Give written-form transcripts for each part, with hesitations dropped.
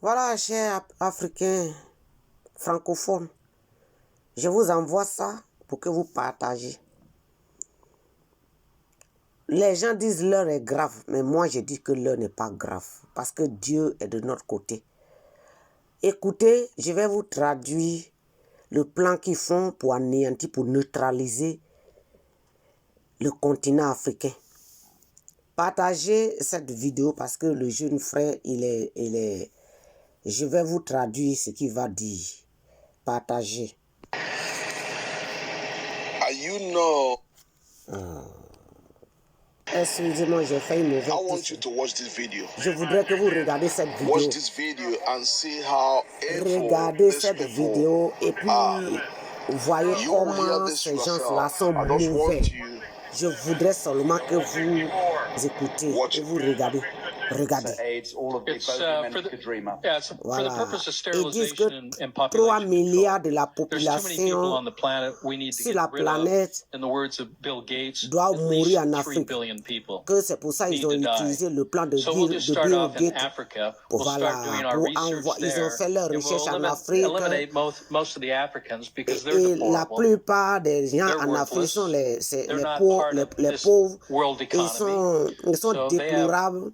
Voilà, chers Africains francophones, je vous envoie ça pour que vous partagez. Les gens disent l'heure est grave, mais moi je dis que l'heure n'est pas grave, parce que Dieu est de notre côté. Écoutez, je vais vous traduire le plan qu'ils font pour anéantir, pour neutraliser le continent africain. Partagez cette vidéo parce que le jeune frère, je vais vous traduire ce qu'il va dire. Partagez. You know, Excusez-moi, j'ai fait une mauvaise I want titre. you to watch this video. Je voudrais que vous regardiez cette vidéo. Watch this video and see how evil Regardez these cette people vidéo et puis are. voyez You will hear comment this ces gens-là yourself. sont I just mauvais. want you Je voudrais seulement que vous écoutez et vous regardez. Regardez. Voilà. Ils disent que 3 milliards de la population sur la planète doivent mourir en Afrique. Que c'est pour ça qu'ils ont utilisé le plan de Bill Gates. Voilà. Ils ont fait leur recherche en Afrique. Et la plupart des gens en Afrique sont les pauvres. Ils sont déplorables.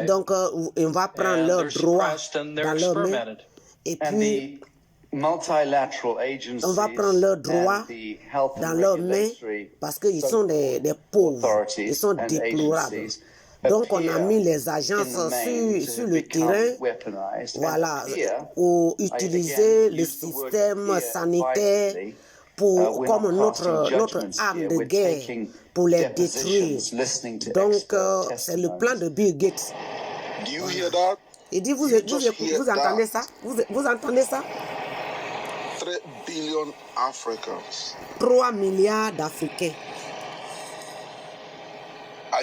Donc, on va prendre leurs droits dans leurs mains. Et puis, on va prendre leurs droits dans leurs mains parce qu'ils sont des pauvres. Ils sont déplorables. Donc, on a mis les agences sur le terrain, voilà, pour utiliser le système sanitaire comme notre arme de guerre pour les détruire. Donc, c'est le plan de Bill Gates. Voilà. Il dit, vous entendez ça? Vous entendez ça? 3 billion Africans. 3 milliards d'Africains.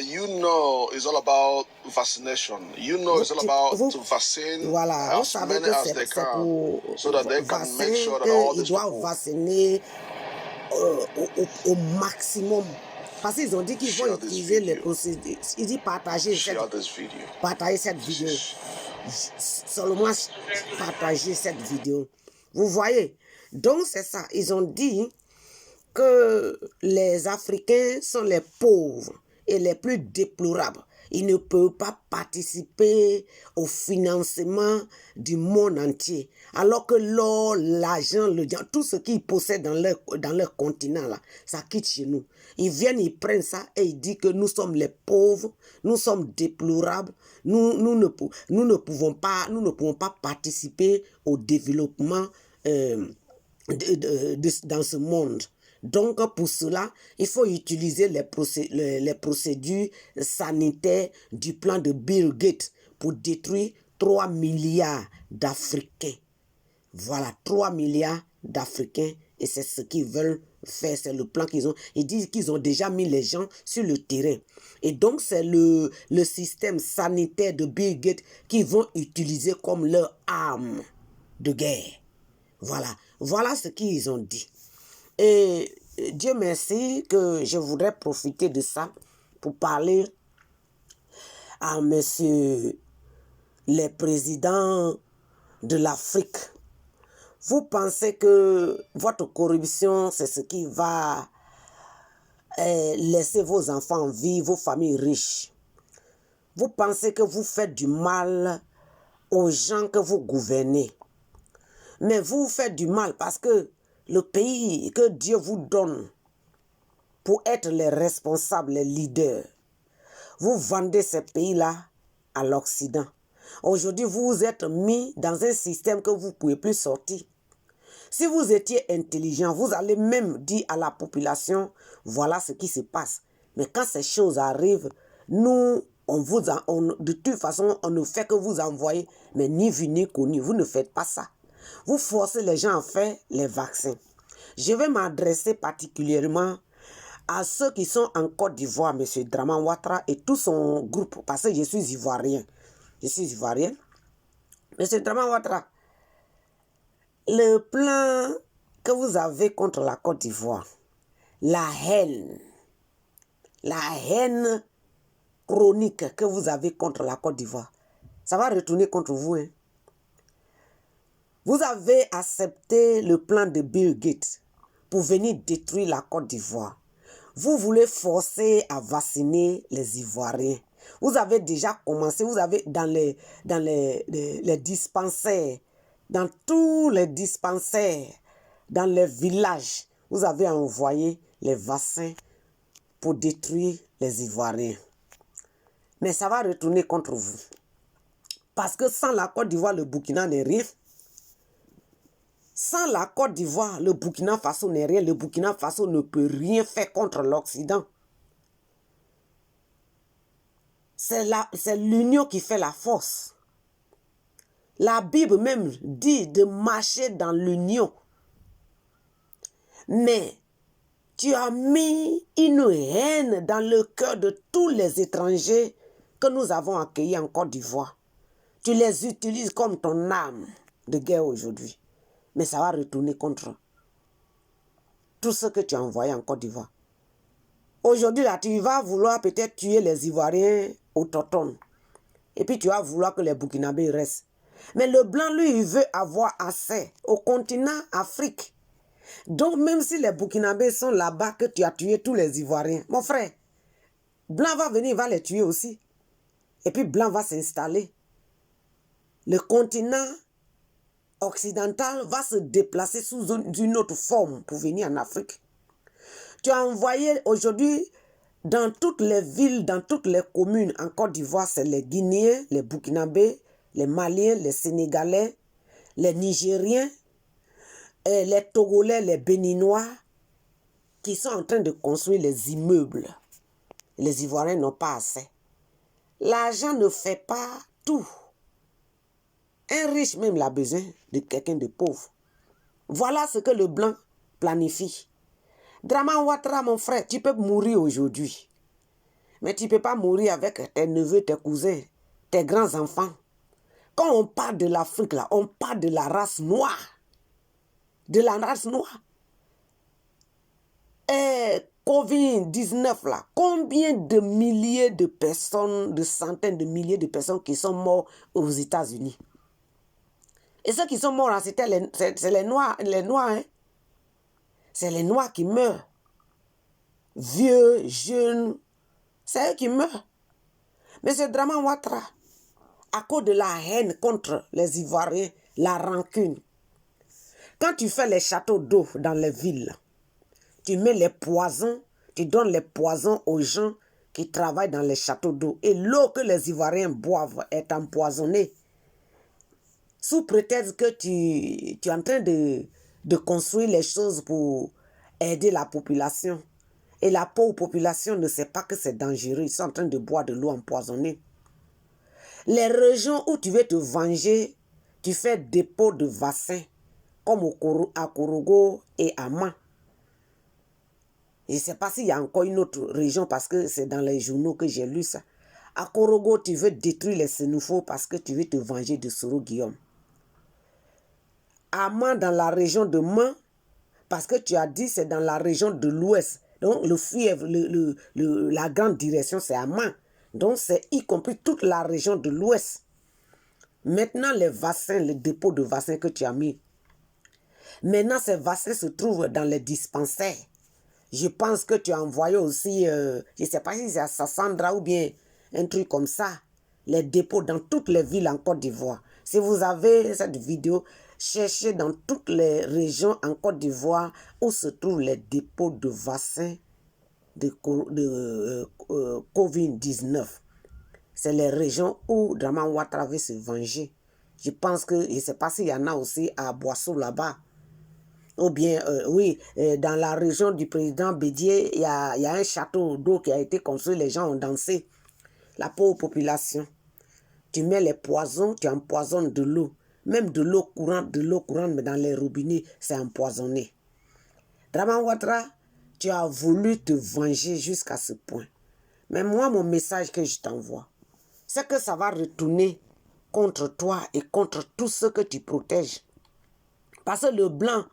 You know it's all about vaccination. You know it's all about to vaccine voilà, as many as they can, so that they can make sure that all these people vacciner au maximum. Parce qu'ils ont dit qu'ils vont utiliser les procédures. Ils disent partager cette vidéo. Seulement partager cette vidéo. Vous voyez? Donc c'est ça. Ils ont dit que les Africains sont les pauvres et les plus déplorables. Ils ne peuvent pas participer au financement du monde entier. Alors que l'or, l'argent, tout ce qu'ils possèdent dans leur continent, là, ça quitte chez nous. Ils viennent, ils prennent ça et ils disent que nous sommes les pauvres, nous sommes déplorables, nous ne pouvons pas participer au développement dans ce monde. Donc, pour cela, il faut utiliser les procédures sanitaires du plan de Bill Gates pour détruire 3 milliards d'Africains. Voilà, 3 milliards d'Africains et c'est ce qu'ils veulent faire, c'est le plan qu'ils ont. Ils disent qu'ils ont déjà mis les gens sur le terrain. Et donc, c'est le système sanitaire de Bill Gates qu'ils vont utiliser comme leur arme de guerre. Voilà ce qu'ils ont dit. Et Dieu merci que je voudrais profiter de ça pour parler à monsieur les présidents de l'Afrique. Vous pensez que votre corruption, c'est ce qui va laisser vos enfants en vie, vos familles riches. Vous pensez que vous faites du mal aux gens que vous gouvernez. Mais vous faites du mal parce que le pays que Dieu vous donne pour être les responsables, les leaders, vous vendez ces pays-là à l'Occident. Aujourd'hui, vous êtes mis dans un système que vous ne pouvez plus sortir. Si vous étiez intelligent, vous allez même dire à la population, voilà ce qui se passe. Mais quand ces choses arrivent, nous, de toute façon, on ne fait que vous envoyer, mais ni vu ni connu. Vous ne faites pas ça. Vous forcez les gens à faire les vaccins. Je vais m'adresser particulièrement à ceux qui sont en Côte d'Ivoire, M. Draman Ouattara et tout son groupe, parce que je suis ivoirien. M. Draman Ouattara, le plan que vous avez contre la Côte d'Ivoire, la haine chronique que vous avez contre la Côte d'Ivoire, Ça va retourner contre vous. Hein. Vous avez accepté le plan de Bill Gates pour venir détruire la Côte d'Ivoire. Vous voulez forcer à vacciner les Ivoiriens. Vous avez déjà commencé, vous avez dans les dispensaires, dans tous les dispensaires, dans les villages, vous avez envoyé les vaccins pour détruire les Ivoiriens. Mais ça va retourner contre vous. Parce que sans la Côte d'Ivoire, le Burkina n'est rien. Sans la Côte d'Ivoire, le Burkina Faso n'est rien. Le Burkina Faso ne peut rien faire contre l'Occident. C'est l'union qui fait la force. La Bible même dit de marcher dans l'union. Mais tu as mis une haine dans le cœur de tous les étrangers que nous avons accueillis en Côte d'Ivoire. Tu les utilises comme ton arme de guerre aujourd'hui. Mais ça va retourner contre tout ce que tu as envoyé en Côte d'Ivoire. Aujourd'hui, là, tu vas vouloir peut-être tuer les Ivoiriens autochtones. Et puis tu vas vouloir que les Burkinabés restent. Mais le blanc, lui, il veut avoir accès au continent Afrique. Donc, même si les Burkinabés sont là-bas, que tu as tué tous les Ivoiriens, mon frère, blanc va venir, il va les tuer aussi. Et puis blanc va s'installer. Le continent occidental va se déplacer sous une autre forme pour venir en Afrique. Tu as envoyé aujourd'hui dans toutes les villes, dans toutes les communes en Côte d'Ivoire, c'est les Guinéens, les Burkinabés, les Maliens, les Sénégalais, les Nigériens, les Togolais, les Béninois, qui sont en train de construire les immeubles. Les Ivoiriens n'ont pas assez. L'argent ne fait pas tout. Un riche même a besoin de quelqu'un de pauvre. Voilà ce que le blanc planifie. Draman Ouattara, mon frère, tu peux mourir aujourd'hui. Mais tu ne peux pas mourir avec tes neveux, tes cousins, tes grands-enfants. Quand on parle de l'Afrique, là, on parle de la race noire. De la race noire. Et Covid-19, là, combien de milliers de personnes, de centaines de milliers de personnes qui sont mortes aux États-Unis? Et ceux qui sont morts, c'est les Noirs, hein? C'est les Noirs qui meurent. Vieux, jeunes, c'est eux qui meurent. Mais c'est Draman Ouattara, à cause de la haine contre les Ivoiriens, la rancune. Quand tu fais les châteaux d'eau dans les villes, tu mets les poisons, tu donnes les poisons aux gens qui travaillent dans les châteaux d'eau. Et l'eau que les Ivoiriens boivent est empoisonnée. Sous prétexte que tu es en train de construire les choses pour aider la population. Et la pauvre population ne sait pas que c'est dangereux. Ils sont en train de boire de l'eau empoisonnée. Les régions où tu veux te venger, tu fais dépôt de vaccins, comme à Korogo et à Man. Je ne sais pas s'il y a encore une autre région parce que c'est dans les journaux que j'ai lu ça. À Korogo, tu veux détruire les Sénoufos parce que tu veux te venger de Soro Guillaume. À Man, dans la région de Man, parce que tu as dit c'est dans la région de l'Ouest. Donc le fièvre, la grande direction, c'est à Man. Donc c'est y compris toute la région de l'Ouest. Maintenant, les vaccins, le dépôt de vaccins que tu as mis. Maintenant, ces vaccins se trouvent dans les dispensaires. Je pense que tu as envoyé aussi, je ne sais pas si c'est à Sassandra ou bien un truc comme ça, les dépôts dans toutes les villes en Côte d'Ivoire. Si vous avez cette vidéo, cherchez dans toutes les régions en Côte d'Ivoire où se trouvent les dépôts de vaccins de Covid-19. C'est les régions où Draman Ouattara veut se venger. Je pense que, je ne sais pas s'il y en a aussi à Boisseau là-bas. Ou bien, oui, dans la région du président Bédier, il y a un château d'eau qui a été construit, les gens ont dansé. La pauvre population. Tu mets les poisons, tu empoisonnes de l'eau. Même de l'eau courante, mais dans les robinets, c'est empoisonné. Draman Ouattara, tu as voulu te venger jusqu'à ce point. Mais moi, mon message que je t'envoie, c'est que ça va retourner contre toi et contre tous ceux que tu protèges. Parce que le blanc,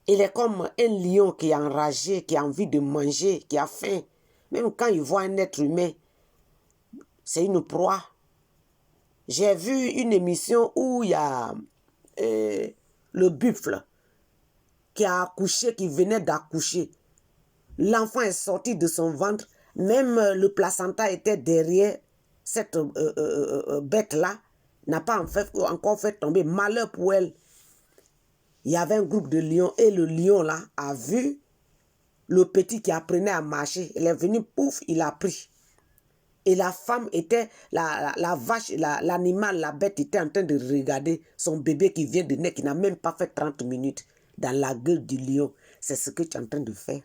il est comme un lion qui est enragé, qui a envie de manger, qui a faim. Même quand il voit un être humain, c'est une proie. j'ai vu une émission où il y a le buffle qui a accouché, qui venait d'accoucher. L'enfant est sorti de son ventre, même le placenta était derrière cette bête-là, n'a pas encore fait tomber. Malheur pour elle. Il y avait un groupe de lions et le lion là a vu le petit qui apprenait à marcher. Il est venu, pouf, il a pris. Et la femme était, la vache, l'animal, la bête était en train de regarder son bébé qui vient de naître, qui n'a même pas fait 30 minutes dans la gueule du lion. C'est ce que tu es en train de faire.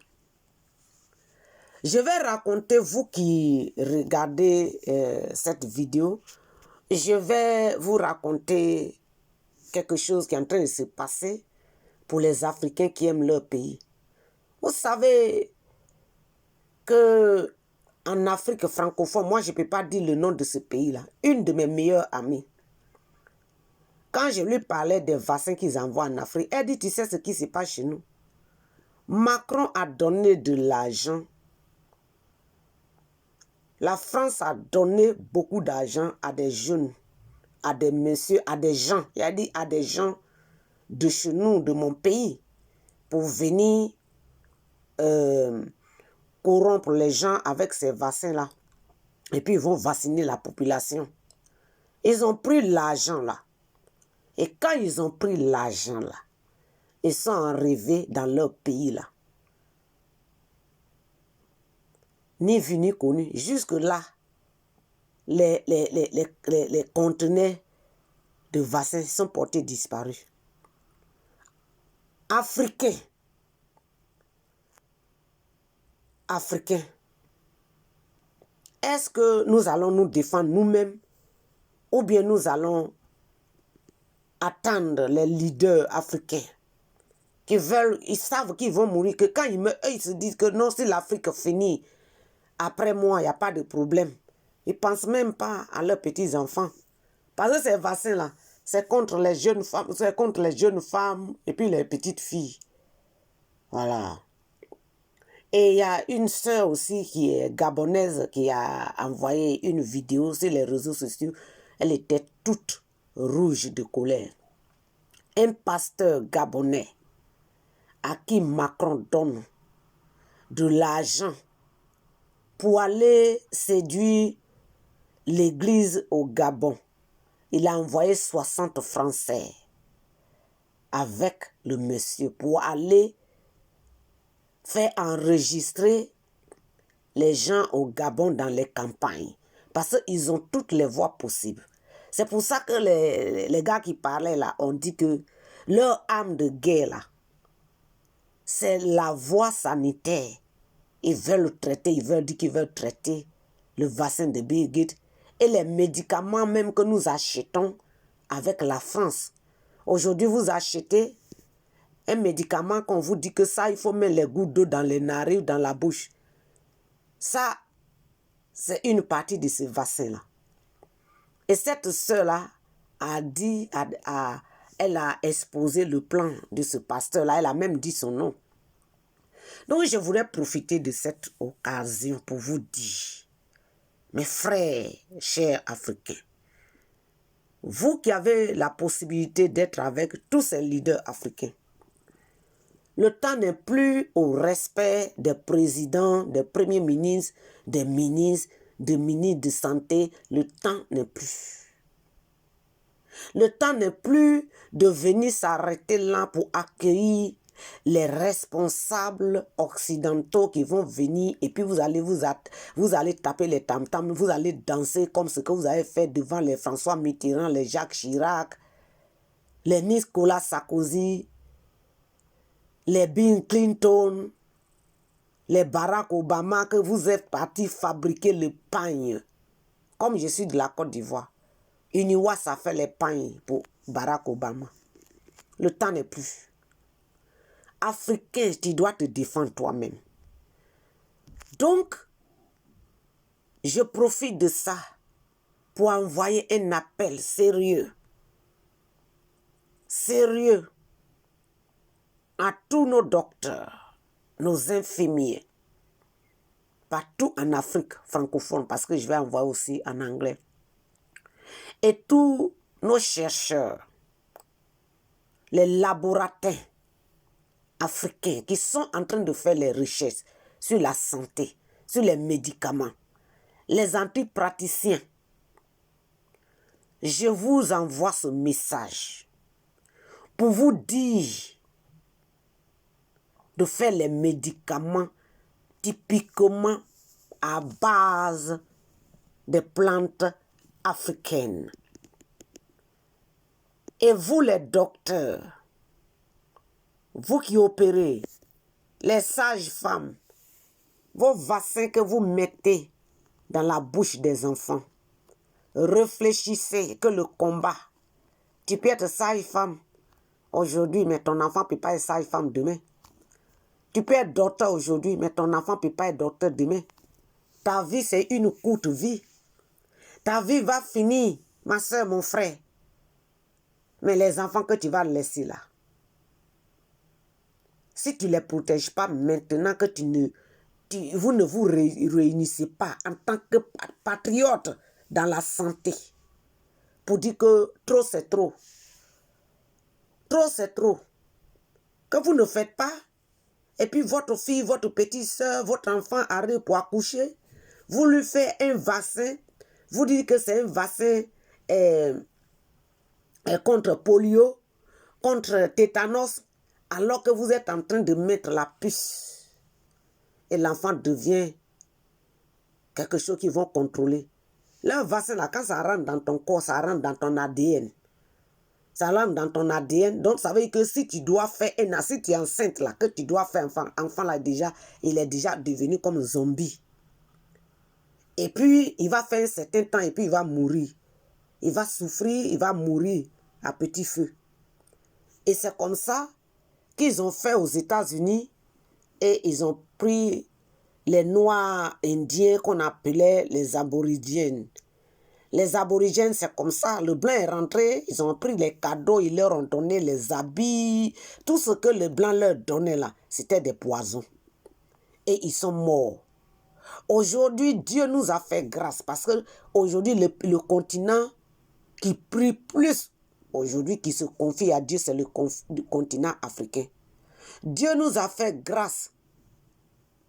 Je vais raconter, vous qui regardez cette vidéo, je vais vous raconter quelque chose qui est en train de se passer pour les Africains qui aiment leur pays. Vous savez que en Afrique francophone, moi je ne peux pas dire le nom de ce pays-là, une de mes meilleures amies, quand je lui parlais des vaccins qu'ils envoient en Afrique, elle dit, tu sais ce qui se passe chez nous? Macron a donné de l'argent. La France a donné beaucoup d'argent à des jeunes, à des messieurs, à des gens. Il a dit à des gens de chez nous, de mon pays, pour venir corrompre les gens avec ces vaccins-là. Et puis ils vont vacciner la population. Ils ont pris l'argent là. Et quand ils ont pris l'argent là, ils sont arrivés dans leur pays là. Ni vu ni connu. Jusque-là, les conteneurs de vaccins sont portés disparus. Africains. Est-ce que nous allons nous défendre nous-mêmes ou bien nous allons attendre les leaders africains qui veulent, ils savent qu'ils vont mourir, que quand ils meurent, eux, ils se disent que non, si l'Afrique finit après moi, il n'y a pas de problème. Ils ne pensent même pas à leurs petits-enfants. Parce que ces vaccins-là, c'est contre les jeunes femmes, et puis les petites filles. Voilà. Et il y a une sœur aussi qui est gabonaise qui a envoyé une vidéo sur les réseaux sociaux. Elle était toute rouge de colère. Un pasteur gabonais à qui Macron donne de l'argent pour aller séduire l'église au Gabon. Il a envoyé 60 Français avec le monsieur pour aller faire enregistrer les gens au Gabon dans les campagnes. Parce qu'ils ont toutes les voies possibles. C'est pour ça que les gars qui parlaient là ont dit que leur arme de guerre là, c'est la voie sanitaire. Ils veulent traiter, ils veulent dire qu'ils veulent traiter le vaccin de Bill Gates et les médicaments même que nous achetons avec la France. Aujourd'hui, vous achetez un médicament qu'on vous dit que ça, il faut mettre les gouttes d'eau dans les narines ou dans la bouche. Ça, c'est une partie de ce vaccin-là. Et cette sœur-là a dit, elle a exposé le plan de ce pasteur-là. Elle a même dit son nom. Donc, je voudrais profiter de cette occasion pour vous dire, mes frères, chers Africains, vous qui avez la possibilité d'être avec tous ces leaders africains, le temps n'est plus au respect des présidents, des premiers ministres, des ministres de santé. Le temps n'est plus. Le temps n'est plus de venir s'arrêter là pour accueillir les responsables occidentaux qui vont venir et puis vous allez taper les tam-tams, vous allez danser comme ce que vous avez fait devant les François Mitterrand, les Jacques Chirac, les Nicolas Sarkozy, les Bill Clinton, les Barack Obama, que vous êtes partis fabriquer le pain. Comme je suis de la Côte d'Ivoire, Uniwa, ça fait les pains pour Barack Obama. Le temps n'est plus. Africain, tu dois te défendre toi-même. Donc, je profite de ça pour envoyer un appel sérieux. Sérieux à tous nos docteurs, nos infirmiers, partout en Afrique francophone, parce que je vais envoyer aussi en anglais. et tous nos chercheurs, les laboratoires africains qui sont en train de faire les recherches sur la santé, sur les médicaments, les antipraticiens, je vous envoie ce message pour vous dire de faire les médicaments typiquement à base des plantes africaines. Et vous les docteurs, vous qui opérez, les sages-femmes, vos vaccins que vous mettez dans la bouche des enfants, réfléchissez que le combat, tu peux être sage-femme aujourd'hui, mais ton enfant ne peut pas être sage-femme demain. Tu peux être docteur aujourd'hui, mais ton enfant ne peut pas être docteur demain. Ta vie, c'est une courte vie. Ta vie va finir, ma soeur, mon frère. Mais les enfants que tu vas laisser là, si tu ne les protèges pas maintenant que vous ne vous réunissez pas en tant que patriote dans la santé, pour dire que trop c'est trop. Trop c'est trop. Que vous ne faites pas, et puis votre fille, votre petite soeur, votre enfant arrive pour accoucher, vous lui faites un vaccin, vous dites que c'est un vaccin contre polio, contre tétanos, alors que vous êtes en train de mettre la puce. Et l'enfant devient quelque chose qu'ils vont contrôler. Le vaccin, là, quand ça rentre dans ton corps, ça rentre dans ton ADN. Ça rentre dans ton ADN. Donc, ça veut dire que si tu dois faire si tu es enceinte, là, que tu dois faire enfant là, déjà, il est déjà devenu comme un zombie. Et puis, il va faire un certain temps et puis il va mourir. Il va souffrir, il va mourir à petit feu. Et c'est comme ça qu'ils ont fait aux États-Unis et ils ont pris les Noirs indiens qu'on appelait les aborigènes. Les aborigènes, c'est comme ça. Le blanc est rentré, ils ont pris les cadeaux, ils leur ont donné les habits. Tout ce que le blanc leur donnait là, c'était des poisons. Et ils sont morts. Aujourd'hui, Dieu nous a fait grâce parce que aujourd'hui, le continent qui prie plus, aujourd'hui qui se confie à Dieu, c'est le continent africain. Dieu nous a fait grâce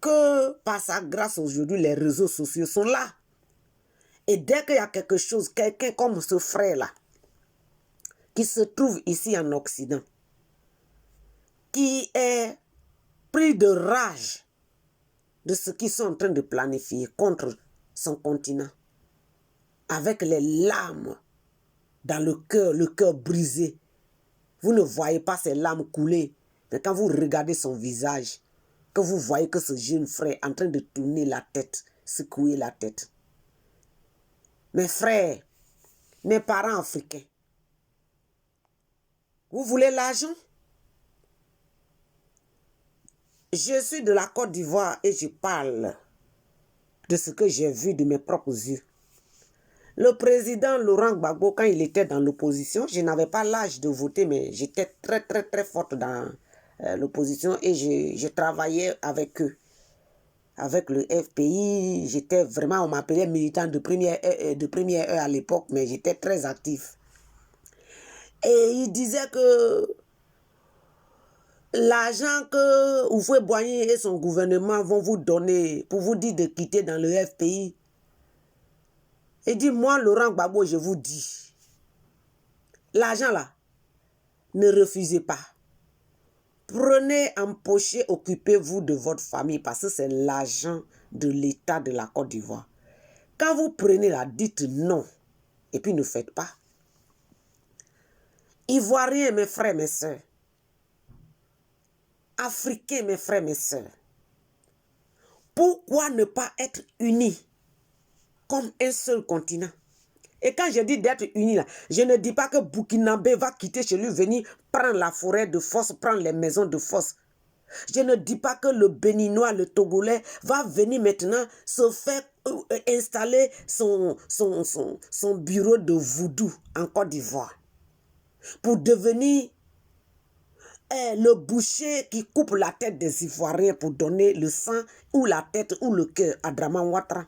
que par sa grâce aujourd'hui, les réseaux sociaux sont là. Et dès qu'il y a quelque chose, quelqu'un comme ce frère-là, qui se trouve ici en Occident, qui est pris de rage de ce qu'ils sont en train de planifier contre son continent, avec les larmes dans le cœur brisé. Vous ne voyez pas ces larmes couler, mais quand vous regardez son visage, que vous voyez que ce jeune frère est en train de tourner la tête, secouer la tête. Mes frères, mes parents africains, vous voulez l'argent? Je suis de la Côte d'Ivoire et je parle de ce que j'ai vu de mes propres yeux. Le président Laurent Gbagbo, quand il était dans l'opposition, je n'avais pas l'âge de voter, mais j'étais très, très, très forte dans l'opposition et je travaillais avec eux. Avec le FPI, j'étais vraiment, on m'appelait militant de première heure à l'époque, mais j'étais très actif. Et il disait que l'argent que Houphouët-Boigny et son gouvernement vont vous donner pour vous dire de quitter dans le FPI. Il dit, moi, Laurent Gbagbo, je vous dis, l'argent là, ne refusez pas. Prenez, empochez, occupez-vous de votre famille parce que c'est l'argent de l'État de la Côte d'Ivoire. Quand vous prenez là, dites non et puis ne faites pas. Ivoiriens, mes frères, mes soeurs. Africains, mes frères, mes soeurs. Pourquoi ne pas être unis comme un seul continent? Et quand je dis d'être unis là, je ne dis pas que Burkinabé va quitter chez lui, venir prendre la forêt de force, prendre les maisons de force. Je ne dis pas que le Béninois, le Togolais va venir maintenant se faire installer son bureau de voodoo en Côte d'Ivoire pour devenir le boucher qui coupe la tête des Ivoiriens pour donner le sang ou la tête ou le cœur à Draman Ouattara.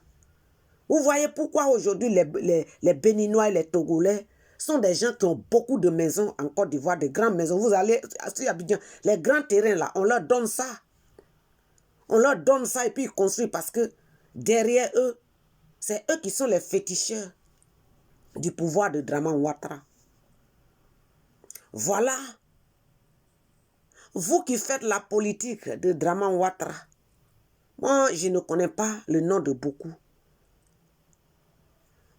Vous voyez pourquoi aujourd'hui les Béninois et les Togolais sont des gens qui ont beaucoup de maisons en Côte d'Ivoire, de grandes maisons. Vous allez à Abidjan, les grands terrains là, on leur donne ça. On leur donne ça et puis ils construisent parce que derrière eux, c'est eux qui sont les féticheurs du pouvoir de Draman Ouattara. Voilà. Vous qui faites la politique de Draman Ouattara, moi je ne connais pas le nom de beaucoup.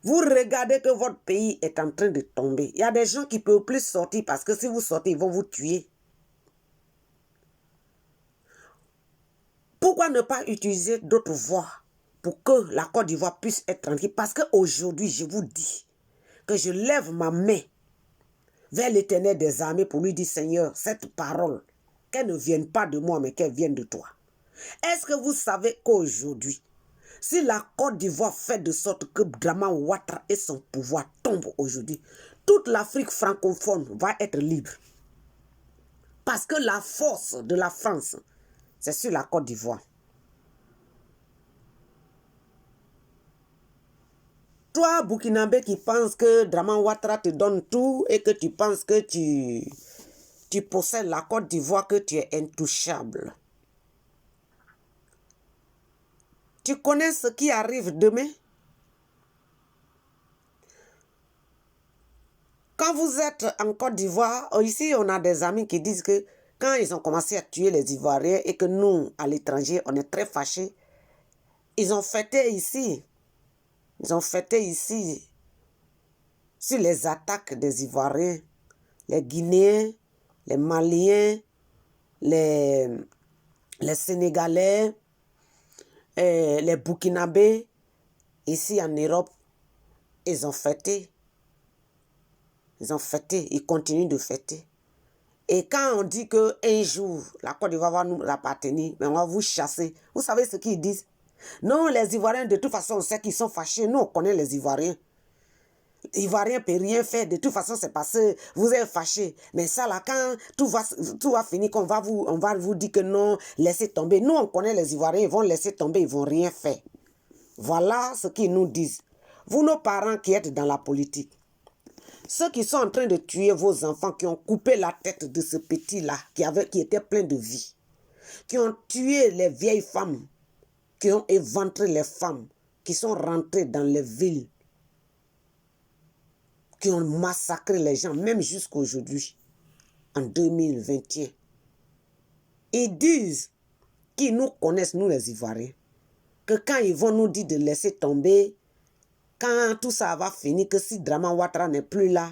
Vous regardez que votre pays est en train de tomber. Il y a des gens qui ne peuvent plus sortir parce que si vous sortez, ils vont vous tuer. Pourquoi ne pas utiliser d'autres voies pour que la Côte d'Ivoire puisse être tranquille? Parce qu'aujourd'hui, je vous dis que je lève ma main vers l'Éternel des armées pour lui dire, Seigneur, cette parole, qu'elle ne vienne pas de moi, mais qu'elle vienne de toi. Est-ce que vous savez qu'aujourd'hui, si la Côte d'Ivoire fait de sorte que Draman Ouattara et son pouvoir tombent aujourd'hui, toute l'Afrique francophone va être libre. Parce que la force de la France, c'est sur la Côte d'Ivoire. Toi, Burkinabé, qui penses que Draman Ouattara te donne tout et que tu penses que tu possèdes la Côte d'Ivoire, que tu es intouchable. Tu connais ce qui arrive demain? Quand vous êtes en Côte d'Ivoire, ici on a des amis qui disent que quand ils ont commencé à tuer les Ivoiriens et que nous, à l'étranger, on est très fâchés, ils ont fêté ici. Ils ont fêté ici sur les attaques des Ivoiriens, les Guinéens, les Maliens, les Sénégalais, les Burkinabés, ici en Europe, ils ont fêté. Ils ont fêté, ils continuent de fêter. Et quand on dit qu'un jour, la Côte d'Ivoire va nous appartenir, mais on va vous chasser, vous savez ce qu'ils disent? Non, les Ivoiriens, de toute façon, on sait qu'ils sont fâchés. Nous, on connaît les Ivoiriens. Les Ivoiriens ne peuvent rien faire. De toute façon, c'est parce que vous êtes fâchés. Mais ça, là, quand tout va finir, on va vous dire que non, laissez tomber. Nous, on connaît les Ivoiriens, ils vont laisser tomber, ils ne vont rien faire. Voilà ce qu'ils nous disent. Vous, nos parents qui êtes dans la politique, ceux qui sont en train de tuer vos enfants, qui ont coupé la tête de ce petit-là, qui était plein de vie, qui ont tué les vieilles femmes, qui ont éventré les femmes, qui sont rentrées dans les villes, qui ont massacré les gens, même jusqu'à aujourd'hui, en 2021. Ils disent qu'ils nous connaissent, nous les Ivoiriens, que quand ils vont nous dire de laisser tomber, quand tout ça va finir, que si Draman Ouattara n'est plus là,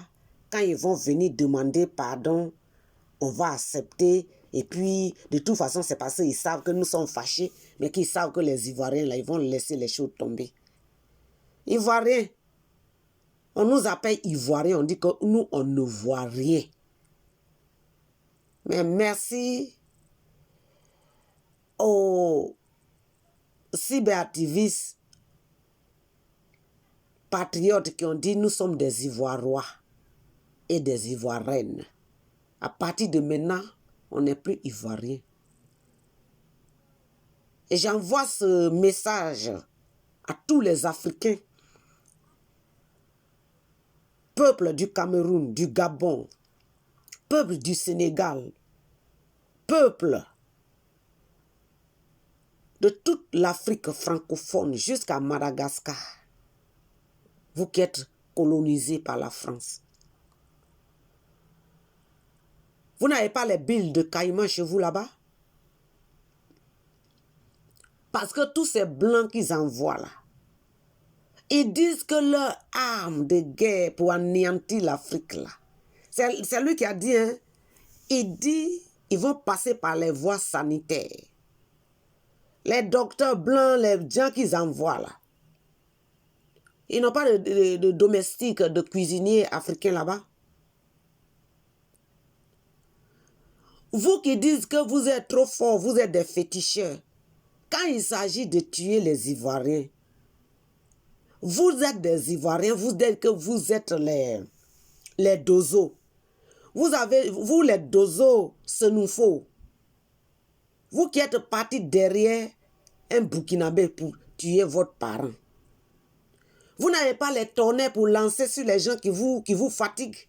quand ils vont venir demander pardon, on va accepter. Et puis, de toute façon, c'est parce qu'ils savent que nous sommes fâchés, mais qu'ils savent que les Ivoiriens, là, ils vont laisser les choses tomber. Ivoiriens, on nous appelle Ivoiriens, on dit que nous, on ne voit rien. Mais merci aux cyberactivistes patriotes qui ont dit nous sommes des Ivoirois et des Ivoiriennes. À partir de maintenant, on n'est plus Ivoirien. Et j'envoie ce message à tous les Africains, peuple du Cameroun, du Gabon, peuple du Sénégal, peuple de toute l'Afrique francophone jusqu'à Madagascar. Vous qui êtes colonisés par la France. Vous n'avez pas les billes de Caïman chez vous là-bas? Parce que tous ces blancs qu'ils envoient là, ils disent que leur arme de guerre pour anéantir l'Afrique là, c'est lui qui a dit, hein, il dit, ils vont passer par les voies sanitaires. Les docteurs blancs, les gens qu'ils envoient là, ils n'ont pas de domestiques, de cuisiniers africains là-bas. Vous qui dites que vous êtes trop forts, vous êtes des féticheurs. Quand il s'agit de tuer les Ivoiriens, vous êtes des Ivoiriens, vous dites que vous êtes les dozos. Vous les dozos, ce nous faut. Vous qui êtes partis derrière un Burkinabé pour tuer votre parent. Vous n'avez pas les tonnerres pour lancer sur les gens qui vous fatiguent.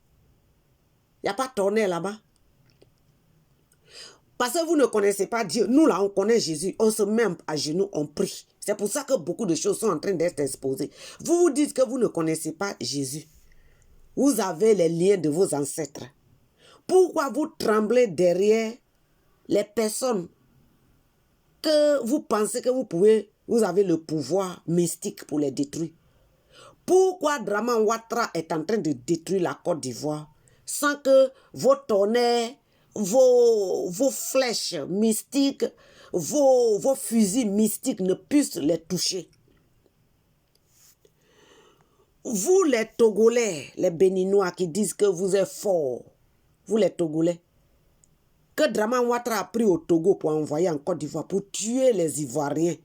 Il n'y a pas de tonnerre là-bas. Parce que vous ne connaissez pas Dieu. Nous là, on connaît Jésus. On se met à genoux, on prie. C'est pour ça que beaucoup de choses sont en train d'être exposées. Vous vous dites que vous ne connaissez pas Jésus. Vous avez les liens de vos ancêtres. Pourquoi vous tremblez derrière les personnes que vous pensez que vous avez le pouvoir mystique pour les détruire? Pourquoi Draman Ouattara est en train de détruire la Côte d'Ivoire sans que vos tonnerres, vos flèches mystiques, vos fusils mystiques ne puissent les toucher? Vous les Togolais, les Béninois qui disent que vous êtes forts, vous les Togolais, que Draman Ouattara a pris au Togo pour envoyer en Côte d'Ivoire, pour tuer les Ivoiriens.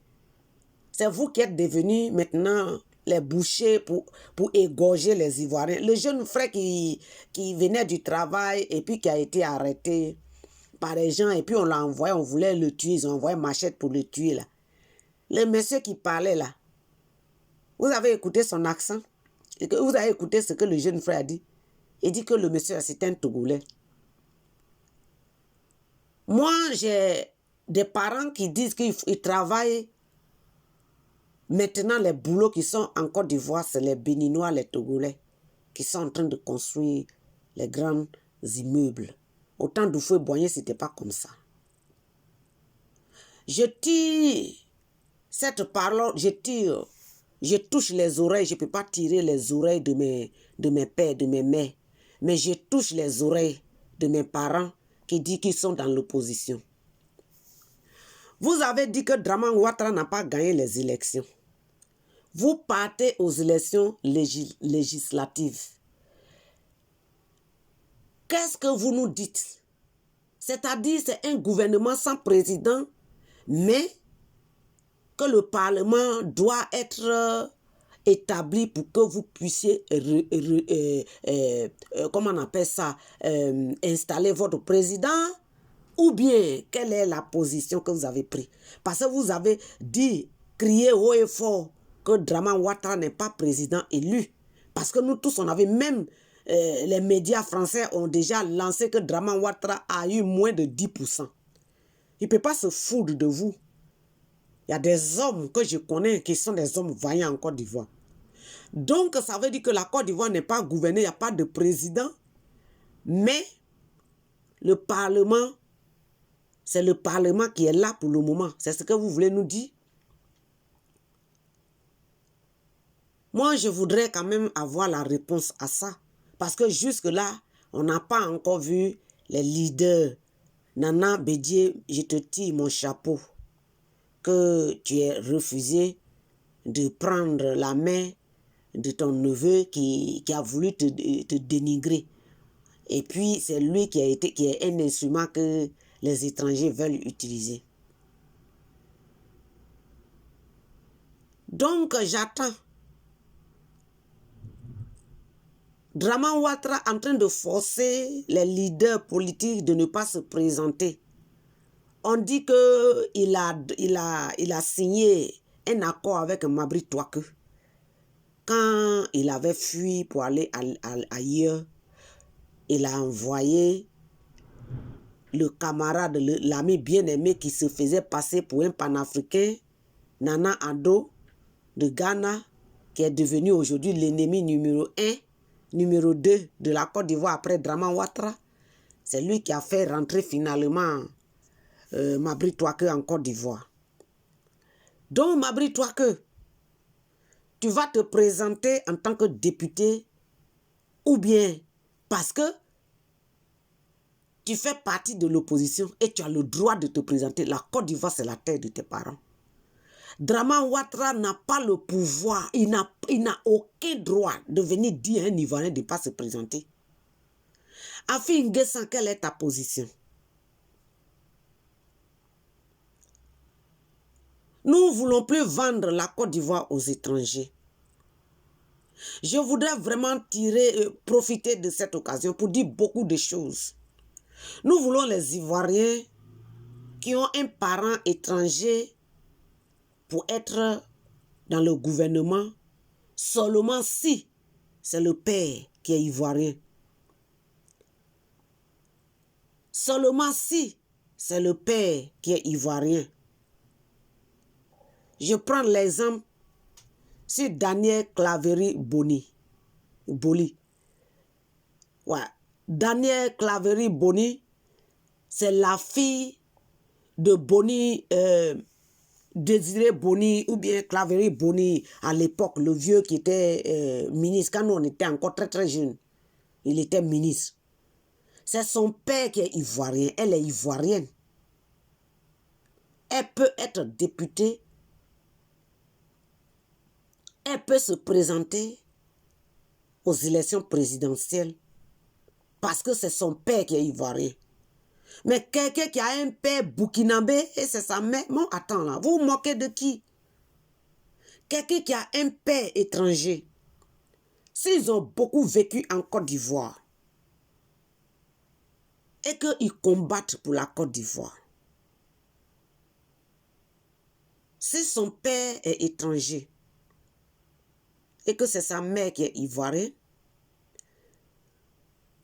C'est vous qui êtes devenus maintenant les bouchers pour égorger les Ivoiriens. Le jeune frère qui venait du travail et puis qui a été arrêté par les gens et puis on l'a envoyé, on voulait le tuer, ils ont envoyé machette pour le tuer là. Le monsieur qui parlait là, vous avez écouté son accent? Et que vous avez écouté ce que le jeune frère a dit? Il dit que le monsieur c'est un Togolais. Moi, j'ai des parents qui disent qu'ils travaillent. Maintenant, les boulots qui sont en Côte d'Ivoire, c'est les Béninois, les Togolais, qui sont en train de construire les grands immeubles. Au temps d'Houphouët-Boigny, ce n'était pas comme ça. Je tire cette parole, je touche les oreilles, je ne peux pas tirer les oreilles de mes pères, de mes mères, mais je touche les oreilles de mes parents qui disent qu'ils sont dans l'opposition. Vous avez dit que Draman Ouattara n'a pas gagné les élections. Vous partez aux élections législatives. Qu'est-ce que vous nous dites? C'est-à-dire c'est un gouvernement sans président, mais que le Parlement doit être établi pour que vous puissiez, comment on appelle ça, installer votre président, ou bien quelle est la position que vous avez prise? Parce que vous avez dit, crié haut et fort que Draman Ouattara n'est pas président élu. Parce que nous tous, on avait même, les médias français ont déjà lancé que Draman Ouattara a eu moins de 10%. Il ne peut pas se foutre de vous. Il y a des hommes que je connais qui sont des hommes vaillants en Côte d'Ivoire. Donc, ça veut dire que la Côte d'Ivoire n'est pas gouvernée, il n'y a pas de président. Mais le Parlement, c'est le Parlement qui est là pour le moment. C'est ce que vous voulez nous dire? Moi, je voudrais quand même avoir la réponse à ça. Parce que jusque-là, on n'a pas encore vu les leaders. Nana Bédié, je te tire mon chapeau. Que tu aies refusé de prendre la main de ton neveu qui a voulu te dénigrer. Et puis, c'est lui qui est un instrument que les étrangers veulent utiliser. Donc, j'attends. Draman Ouattara en train de forcer les leaders politiques de ne pas se présenter. On dit qu'il a signé un accord avec Mabry Touake. Quand il avait fui pour aller ailleurs, il a envoyé le camarade, l'ami bien-aimé qui se faisait passer pour un panafricain, Nana Addo de Ghana, qui est devenu aujourd'hui l'ennemi numéro 1, numéro 2 de la Côte d'Ivoire après Draman Ouattara. C'est lui qui a fait rentrer finalement Mabry Touake en Côte d'Ivoire. Donc Mabry Touake, tu vas te présenter en tant que député ou bien parce que tu fais partie de l'opposition et tu as le droit de te présenter. La Côte d'Ivoire, c'est la terre de tes parents. Draman Ouattara n'a pas le pouvoir, il n'a aucun droit de venir dire à un Ivoirien de ne pas se présenter. Afi N'Guessan, quelle est ta position? Nous ne voulons plus vendre la Côte d'Ivoire aux étrangers. Je voudrais vraiment profiter de cette occasion pour dire beaucoup de choses. Nous voulons les Ivoiriens qui ont un parent étranger pour être dans le gouvernement Seulement si c'est le père qui est ivoirien. Seulement si c'est le père qui est ivoirien. Je prends l'exemple sur Daniel Claverie Boni. Ouais. Daniel Claverie Boni, c'est la fille de Boni, Désiré Boni, ou bien Claverie Boni, à l'époque, le vieux qui était ministre, quand nous on était encore très très jeunes, il était ministre. C'est son père qui est ivoirien, elle est ivoirienne. Elle peut être députée, elle peut se présenter aux élections présidentielles parce que c'est son père qui est ivoirien. Mais quelqu'un qui a un père burkinabé et c'est sa mère, bon attends là, vous vous moquez de qui? Quelqu'un qui a un père étranger, s'ils ont beaucoup vécu en Côte d'Ivoire et qu'ils combattent pour la Côte d'Ivoire, si son père est étranger et que c'est sa mère qui est ivoirienne,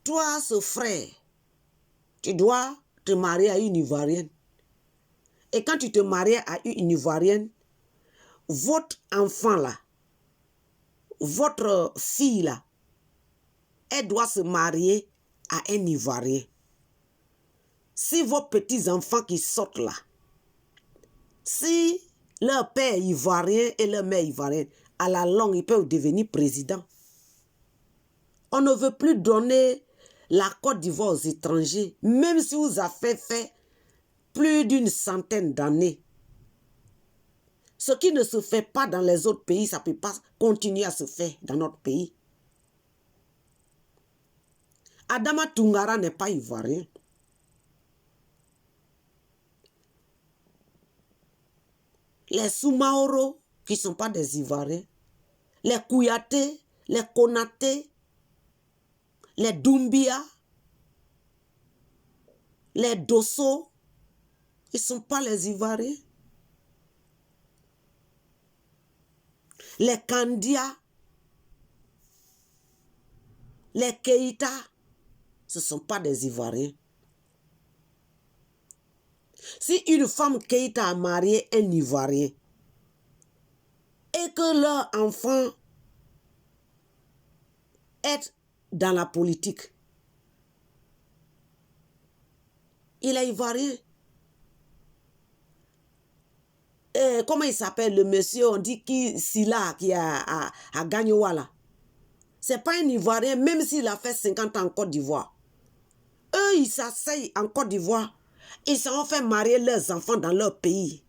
toi, ce frère, tu dois te marier à une Ivoirienne. Et quand tu te maries à une Ivoirienne, votre enfant là, votre fille là, elle doit se marier à un Ivoirien. Si vos petits-enfants qui sortent là, si leur père est ivoirien et leur mère est ivoirienne, à la longue, ils peuvent devenir présidents. On ne veut plus donner la Côte d'Ivoire aux étrangers, même si vous avez fait plus d'une centaine d'années. Ce qui ne se fait pas dans les autres pays, ça ne peut pas continuer à se faire dans notre pays. Adama Tungara n'est pas ivoirien. Les Soumaoro, qui ne sont pas des Ivoiriens, les Kouyaté, les Konaté, les Doumbia, les Dosso, ils ne sont pas les Ivoiriens. Les Kandia, les Keïta, ce ne sont pas des Ivoiriens. Si une femme Keïta a marié un Ivoirien et que leur enfant est dans la politique, il est Ivoirien. Comment il s'appelle le monsieur, on dit Silla qui a gagné Walla. Ce n'est pas un Ivoirien, même s'il a fait 50 ans en Côte d'Ivoire. Eux, ils s'asseyent en Côte d'Ivoire. Ils s'en fait marier leurs enfants dans leur pays.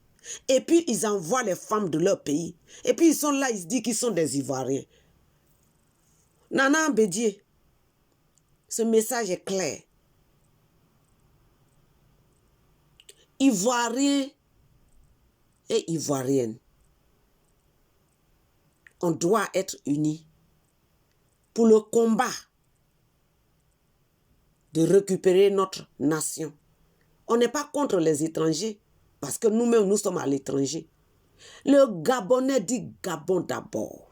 Et puis, ils envoient les femmes de leur pays. Et puis, ils sont là, ils se disent qu'ils sont des Ivoiriens. Nana Bédié, ce message est clair. Ivoiriens et Ivoiriennes, on doit être unis pour le combat de récupérer notre nation. On n'est pas contre les étrangers, parce que nous-mêmes, nous sommes à l'étranger. Le Gabonais dit Gabon d'abord.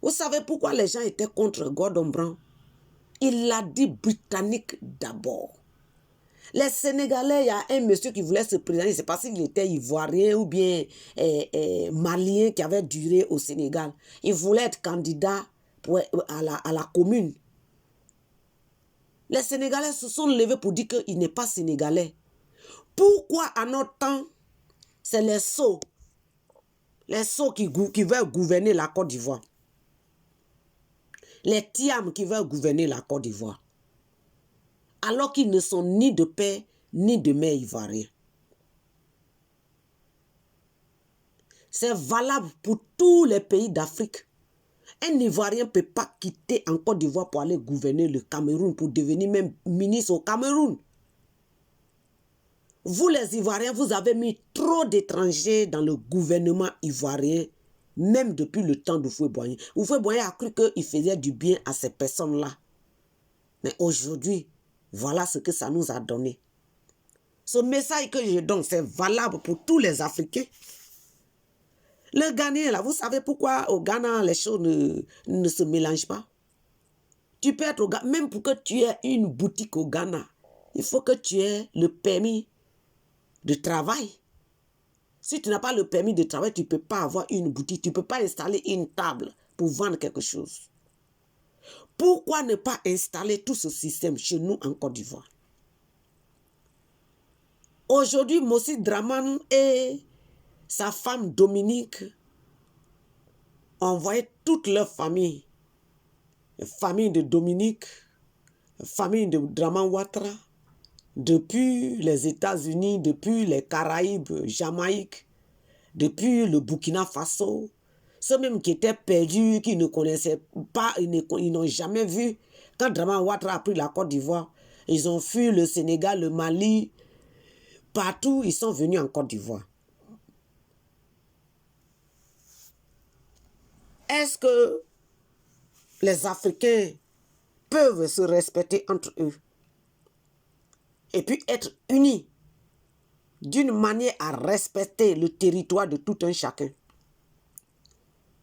Vous savez pourquoi les gens étaient contre Gordon Brown? Il l'a dit britannique d'abord. Les Sénégalais, il y a un monsieur qui voulait se présenter, c'est parce qu'il était ivoirien ou bien malien qui avait duré au Sénégal. Il voulait être candidat à la commune. Les Sénégalais se sont levés pour dire qu'il n'est pas sénégalais. Pourquoi à notre temps, c'est les sots qui veulent gouverner la Côte d'Ivoire? Les Tiam qui veulent gouverner la Côte d'Ivoire. Alors qu'ils ne sont ni de père ni de mère ivoirien. C'est valable pour tous les pays d'Afrique. Un Ivoirien ne peut pas quitter en Côte d'Ivoire pour aller gouverner le Cameroun, pour devenir même ministre au Cameroun. Vous les Ivoiriens, vous avez mis trop d'étrangers dans le gouvernement ivoirien, même depuis le temps de Houphouët-Boigny. Houphouët-Boigny a cru qu'il faisait du bien à ces personnes-là. Mais aujourd'hui, voilà ce que ça nous a donné. Ce message que je donne, c'est valable pour tous les Africains. Le Ghanéen, là, vous savez pourquoi au Ghana, les choses ne se mélangent pas? Tu peux être au Ghana, même pour que tu aies une boutique au Ghana, il faut que tu aies le permis de travail. Si tu n'as pas le permis de travail, tu ne peux pas avoir une boutique, tu ne peux pas installer une table pour vendre quelque chose. Pourquoi ne pas installer tout ce système chez nous en Côte d'Ivoire? Aujourd'hui, Mossi Draman et sa femme Dominique ont envoyé toute leur famille. La famille de Dominique, la famille de Draman Ouattara, depuis les États-Unis, depuis les Caraïbes, Jamaïque, depuis le Burkina Faso, ceux même qui étaient perdus, qui ne connaissaient pas, ils n'ont jamais vu. Quand Draman Ouattara a pris la Côte d'Ivoire, ils ont fui le Sénégal, le Mali, partout, ils sont venus en Côte d'Ivoire. Est-ce que les Africains peuvent se respecter entre eux et puis être unis d'une manière à respecter le territoire de tout un chacun?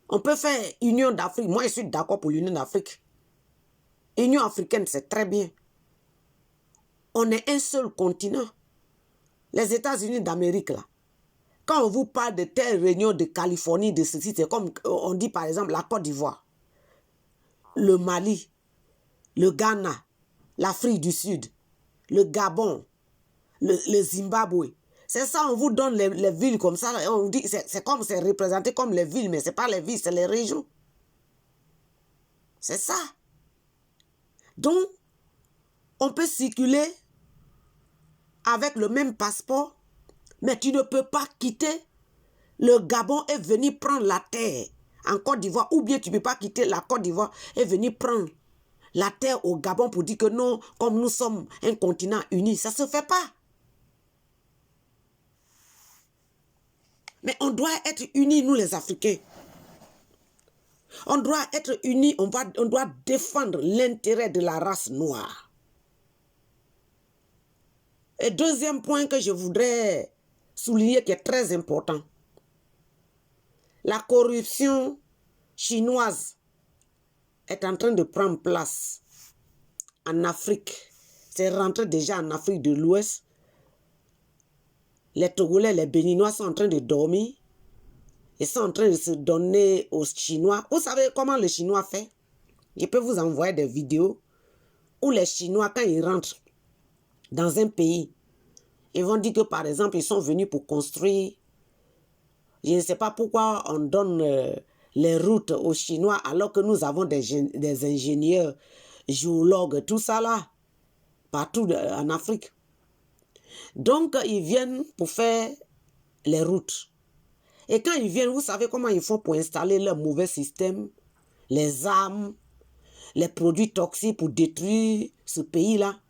On peut faire Union d'Afrique. Moi, je suis d'accord pour l'Union d'Afrique. Union africaine, c'est très bien. On est un seul continent. Les États-Unis d'Amérique, là. Quand on vous parle de telles réunions de Californie, de ceci, c'est comme on dit par exemple la Côte d'Ivoire, le Mali, le Ghana, l'Afrique du Sud, le Gabon, le Zimbabwe. C'est ça, on vous donne les villes comme ça. On dit, c'est comme, c'est représenté comme les villes, mais ce n'est pas les villes, c'est les régions. C'est ça. Donc, on peut circuler avec le même passeport, mais tu ne peux pas quitter le Gabon et venir prendre la terre en Côte d'Ivoire, ou bien tu ne peux pas quitter la Côte d'Ivoire et venir prendre la terre au Gabon pour dire que non, comme nous sommes un continent uni. Ça ne se fait pas. Mais on doit être unis, nous les Africains. On doit être unis, on doit défendre l'intérêt de la race noire. Et deuxième point que je voudrais souligner qui est très important. La corruption chinoise est en train de prendre place en Afrique. C'est rentré déjà en Afrique de l'Ouest. Les Togolais, les Béninois sont en train de dormir. Ils sont en train de se donner aux Chinois. Vous savez comment les Chinois font? Je peux vous envoyer des vidéos où les Chinois, quand ils rentrent dans un pays, ils vont dire que, par exemple, ils sont venus pour construire. Je ne sais pas pourquoi on donne les routes aux Chinois alors que nous avons des ingénieurs, géologues, tout ça là, partout en Afrique. Donc, ils viennent pour faire les routes. Et quand ils viennent, vous savez comment ils font pour installer leur mauvais système, les armes, les produits toxiques pour détruire ce pays-là.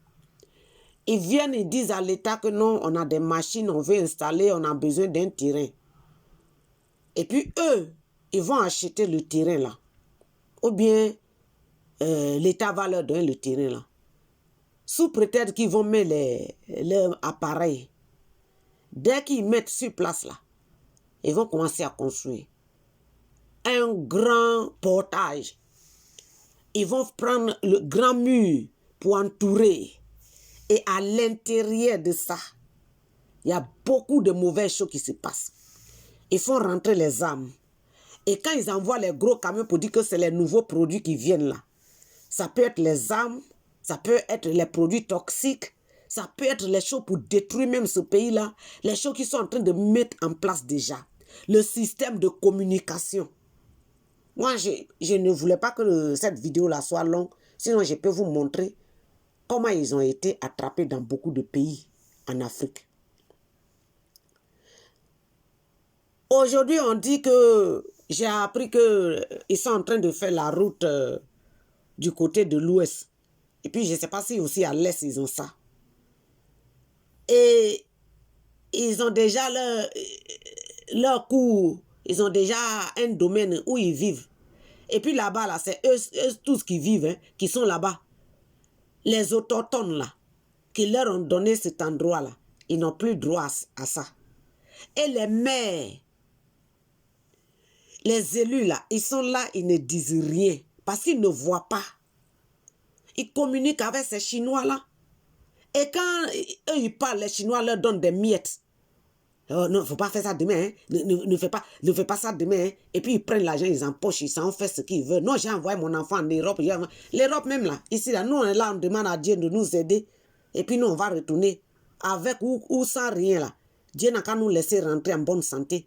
Ils viennent, ils disent à l'État que non, on a des machines, on veut installer, on a besoin d'un terrain. Et puis eux, ils vont acheter le terrain là. Ou bien l'État va leur donner le terrain là. Sous prétexte qu'ils vont mettre leurs appareils. Dès qu'ils mettent sur place là, ils vont commencer à construire un grand portage. Ils vont prendre le grand mur pour entourer. Et à l'intérieur de ça, il y a beaucoup de mauvaises choses qui se passent. Ils font rentrer les armes. Et quand ils envoient les gros camions pour dire que c'est les nouveaux produits qui viennent là, ça peut être les armes, ça peut être les produits toxiques, ça peut être les choses pour détruire même ce pays-là, les choses qu'ils sont en train de mettre en place déjà. Le système de communication. Moi, je ne voulais pas que cette vidéo-là soit longue, sinon je peux vous montrer comment ils ont été attrapés dans beaucoup de pays en Afrique. Aujourd'hui, on dit que j'ai appris qu'ils sont en train de faire la route du côté de l'Ouest. Et puis, je ne sais pas si aussi à l'Est, ils ont ça. Et ils ont déjà leur cours. Ils ont déjà un domaine où ils vivent. Et puis là-bas, là, c'est eux tous qui vivent, hein, qui sont là-bas. Les autochtones, là, qui leur ont donné cet endroit-là, ils n'ont plus droit à ça. Et les maires Les élus là, ils sont là, ils ne disent rien. Parce qu'ils ne voient pas. Ils communiquent avec ces Chinois là. Et quand eux ils parlent, les Chinois leur donnent des miettes. Oh, non, il ne faut pas faire ça demain. Hein. Ne fais pas ça demain. Hein. Et puis ils prennent l'argent, ils empochent, ils s'en font ce qu'ils veulent. Non, j'ai envoyé mon enfant en Europe. L'Europe même là, ici là, nous on est là, on demande à Dieu de nous aider. Et puis nous on va retourner avec ou sans rien là. Dieu n'a qu'à nous laisser rentrer en bonne santé.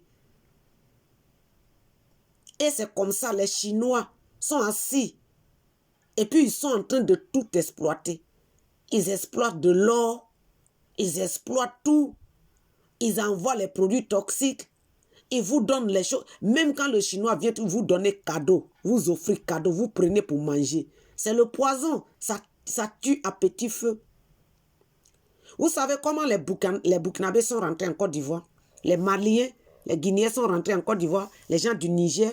Et c'est comme ça, les Chinois sont assis. Et puis ils sont en train de tout exploiter. Ils exploitent de l'or. Ils exploitent tout. Ils envoient les produits toxiques. Ils vous donnent les choses. Même quand le Chinois vient vous donner cadeau, vous offrir cadeau, vous prenez pour manger. C'est le poison. Ça tue à petit feu. Vous savez comment les Burkinabés sont rentrés en Côte d'Ivoire? Les Maliens, les Guinéens sont rentrés en Côte d'Ivoire. Les gens du Niger.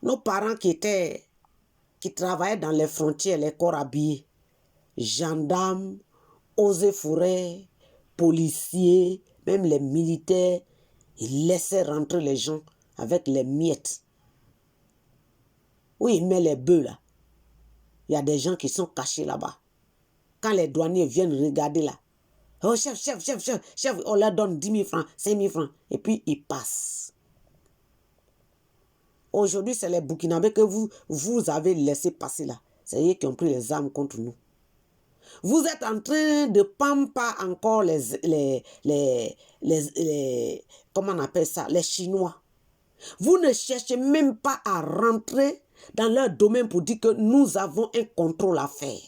Nos parents qui travaillaient dans les frontières, les corps habillés, gendarmes, eaux et forêts, policiers, même les militaires, ils laissaient rentrer les gens avec les miettes. Où ils mettent les bœufs là. Il y a des gens qui sont cachés là-bas. Quand les douaniers viennent regarder là, oh chef, on leur donne 10 000 francs, 5 000 francs, et puis ils passent. Aujourd'hui, c'est les Burkinabés que vous avez laissé passer là. C'est eux qui ont pris les armes contre nous. Vous êtes en train de pamper encore comment on appelle ça, les Chinois. Vous ne cherchez même pas à rentrer dans leur domaine pour dire que nous avons un contrôle à faire.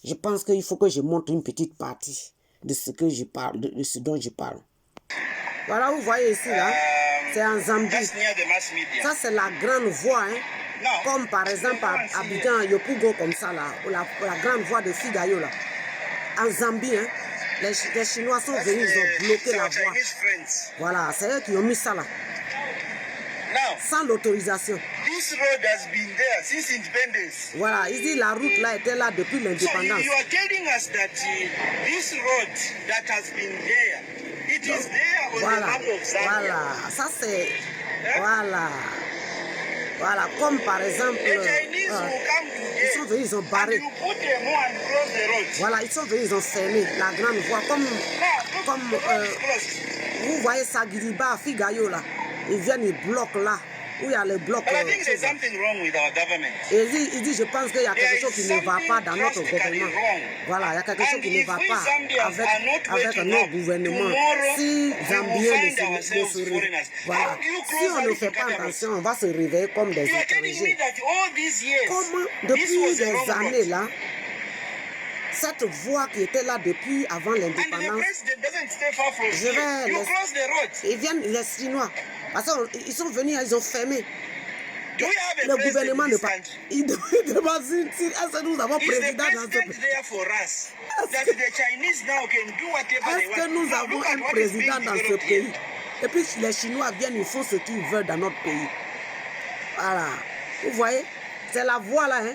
Je pense qu'il faut que je montre une petite partie de ce que je parle, de ce dont je parle. Voilà, vous voyez ici là, c'est en Zambie. Ça c'est la grande voie, hein. Comme par exemple à Abidjan, Yopougo comme ça là, la grande voie de Figayo là. En Zambie, hein, les Chinois sont venus, ils ont bloqué la voie. Voilà, c'est eux qui ont mis ça là. Sans l'autorisation. Voilà, il dit la route là était là depuis l'indépendance. Voilà, ça c'est, voilà, comme par exemple, ils sont venus, ils ont barré. Voilà, ils sont venus, ils ont fermé la grande voie. Comme vous voyez Sagiriba, Figayo là, ils viennent, ils bloquent là. Où il y a le bloc. Et il dit, je pense qu'il y a quelque chose qui ne va pas dans notre gouvernement. Voilà, il y a quelque chose qui ne va pas avec notre gouvernement. Si Zambiens ne se réveillent, voilà. Si on ne fait pas attention, on va se réveiller comme des étrangers. Comment, depuis des années là, cette voie qui était là depuis avant l'indépendance, ils viennent, les Chinois, parce qu'ils sont venus, ils ont fermé. Le gouvernement ne pas. Il demande si est-ce que nous avons président dans ce pays. Est-ce que nous avons un président dans ce pays? Et puis les Chinois viennent, ils font ce qu'ils veulent dans notre pays. Voilà. Vous voyez, c'est la voie là, hein.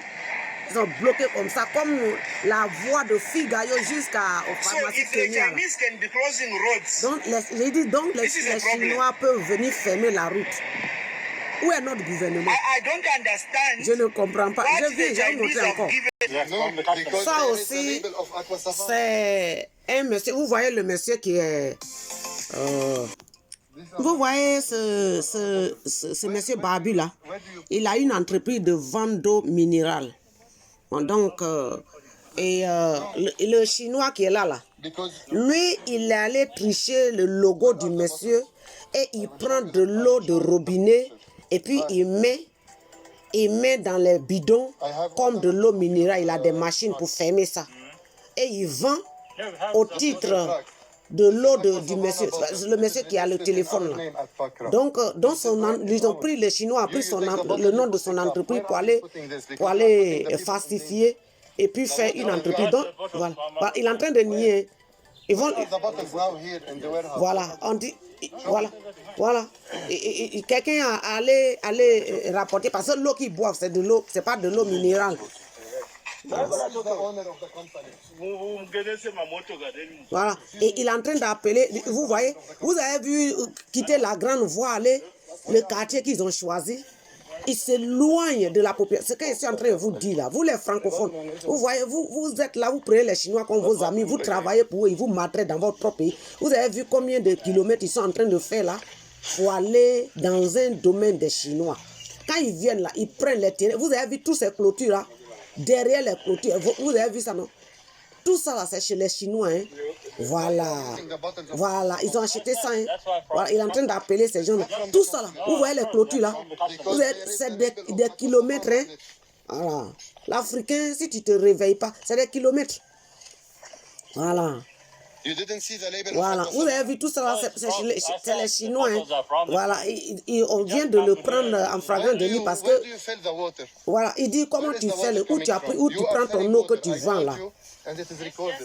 Ils ont bloqué comme ça, comme la voie de Figayo jusqu'au pharmacie Kenya. Donc les Chinois peuvent venir fermer la route. Où est notre gouvernement? Je ne comprends pas. Je vais vous montrer encore. Ça aussi, c'est un monsieur. Vous voyez le monsieur qui est... vous voyez ce monsieur Babu là. Il a une entreprise de vente d'eau minérale. Donc, le Chinois qui est là, lui, il est allé tricher le logo du monsieur et il prend de l'eau de robinet et puis il met dans les bidons comme de l'eau minérale. Il a des machines pour fermer ça. Et il vend au titre de l'eau du monsieur, le monsieur qui a le téléphone là. Donc, ils ont pris, les Chinois ont pris le nom de son entreprise pour aller falsifier et puis faire une entreprise. Donc, voilà. Il est en train de nier. Ils vont, voilà, on dit, voilà. Et quelqu'un allait rapporter, parce que l'eau qu'ils boivent, c'est de l'eau, c'est pas de l'eau minérale. Voilà. Et il est en train d'appeler, vous voyez, vous avez vu quitter la grande voie, aller, le quartier qu'ils ont choisi. Ils s'éloignent de la population. Ce que je suis en train de vous dire là, vous les francophones, vous voyez, vous êtes là, vous prenez les Chinois comme vos amis, vous travaillez pour eux, ils vous maltraitent dans votre propre pays. Vous avez vu combien de kilomètres ils sont en train de faire là pour aller dans un domaine des Chinois. Quand ils viennent là, ils prennent les terrains. Vous avez vu toutes ces clôtures là, derrière les clôtures, vous avez vu ça non? Tout ça là, c'est chez les Chinois. Hein. Voilà. Voilà, ils ont acheté ça. Hein. Voilà, il est en train d'appeler ces gens là. Tout ça là, vous voyez les clôtures là. C'est des kilomètres. Hein. Voilà. L'Africain, si tu ne te réveilles pas, c'est des kilomètres. Voilà. Voilà, vous avez vu tout ça là, c'est les Chinois. Hein. Voilà, on vient de le prendre en flagrant délit parce que. Voilà, il dit comment tu fais le. Où tu prends ton eau que tu vends là.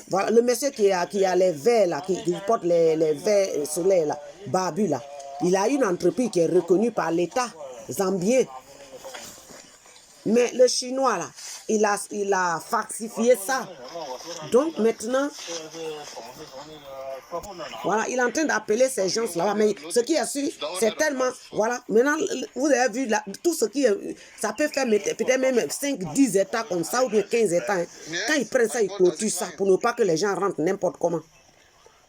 Voilà, le monsieur qui a les verres là, qui porte les verres soleil là, Babu là, il a une entreprise qui est reconnue par l'État zambien. Mais le Chinois là, il a falsifié ça. Donc maintenant, voilà, il est en train d'appeler ces gens là. Mais ce qui est sûr, c'est tellement, voilà, maintenant, vous avez vu là, tout ce qui est, ça peut faire peut-être même 5-10 États comme ça ou bien 15 États. Hein. Quand ils prennent ça, ils clôturent ça pour ne pas que les gens rentrent n'importe comment.